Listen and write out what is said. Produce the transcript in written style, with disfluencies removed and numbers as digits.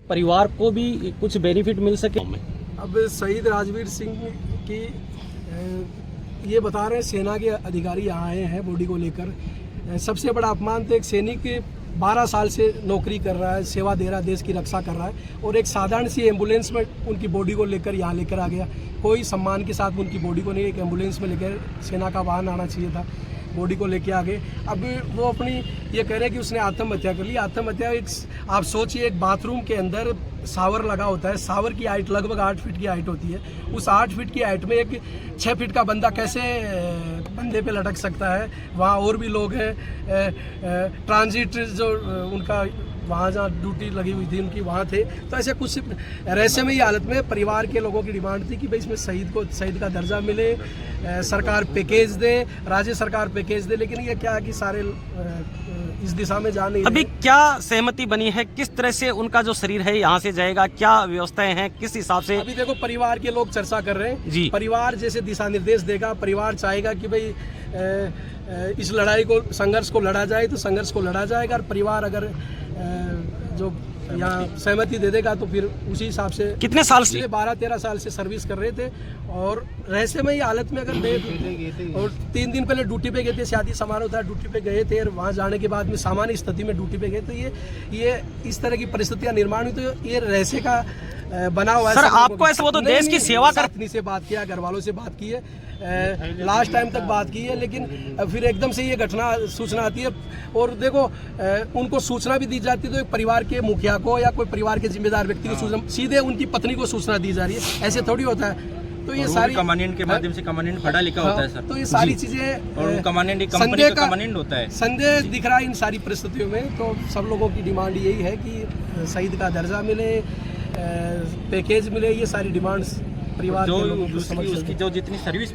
परिवार को भी कुछ बेनिफिट मिल सके। अब शहीद राजवीर सिंह की ये बता रहे हैं सेना के अधिकारी यहाँ आए हैं बॉडी को लेकर। सबसे बड़ा अपमान तो एक सैनिक 12 साल से नौकरी कर रहा है, सेवा दे रहा है, देश की रक्षा कर रहा है, और एक साधारण सी एम्बुलेंस में उनकी बॉडी को लेकर यहाँ लेकर आ गया। कोई सम्मान के साथ उनकी बॉडी को नहीं, एक एम्बुलेंस में लेकर, सेना का वाहन आना चाहिए था, बॉडी को लेके आ गए। अब वो अपनी ये कह रहे हैं कि उसने आत्महत्या कर ली। आत्महत्या एक, आप सोचिए, एक बाथरूम के अंदर शावर लगा होता है, शावर की हाइट लगभग 8 फीट की हाइट होती है। उस 8 फीट की हाइट में एक 6 फीट का बंदा कैसे बंदे पे लटक सकता है? वहाँ और भी लोग हैं, ट्रांजिट जो उनका वहाँ जहाँ ड्यूटी लगी हुई थी उनकी वहाँ थे। तो ऐसे कुछ रहस्यमयी हालत में परिवार के लोगों की डिमांड थी कि भाई इसमें शहीद का दर्जा मिले, सरकार पैकेज दे, राज्य सरकार पैकेज दे। लेकिन ये क्या है कि सारे इस दिशा में जा नहीं रहे। अभी क्या सहमति बनी है, किस तरह से उनका जो शरीर है यहाँ से जाएगा, क्या व्यवस्थाएं हैं, किस हिसाब से? अभी देखो परिवार के लोग चर्चा कर रहे हैं जी। परिवार जैसे दिशा निर्देश देगा, परिवार चाहेगा कि भाई इस लड़ाई को, संघर्ष को लड़ा जाए तो संघर्ष को लड़ा जाएगा। और परिवार अगर जो यहाँ सहमति दे देगा तो फिर उसी हिसाब से। कितने साल से? 12-13 साल से सर्विस कर रहे थे और रहस्यमयी हालत में अगर गए और 3 दिन पहले ड्यूटी पे गए थे, शादी समारोह था, ड्यूटी पे गए थे, और वहाँ जाने के बाद में सामान्य स्थिति में ड्यूटी पे गए। तो ये इस तरह की परिस्थितियाँ निर्माण हुई, तो ये रहस्य का बना हुआ है। सर आपको ऐसा, वो तो देश की सेवा कर से बात किया, घर वालों से बात की है, लास्ट टाइम तक बात की है, लेकिन फिर एकदम से ये घटना सूचना आती है। और देखो उनको सूचना भी दी जाती है तो एक परिवार के मुखिया को या कोई परिवार के जिम्मेदार व्यक्ति को सूचना, सीधे उनकी पत्नी को सूचना दी जा रही है, ऐसे थोड़ी होता है। तो ये सारी कमांडेंट के माध्यम से, कमांडेंट पढ़ा लिखा होता है सर, तो ये सारी चीजें, और कमांडेंट एक कंपनी का कमांडेंट होता है। संदेह दिख रहा है इन सारी परिस्थितियों में। तो सब लोगों की डिमांड यही है कि शहीद का दर्जा मिले, पैकेज मिले, ये सारी डिमांड्स परिवार के लोगों को समझ उसकी जो जितनी सर्विस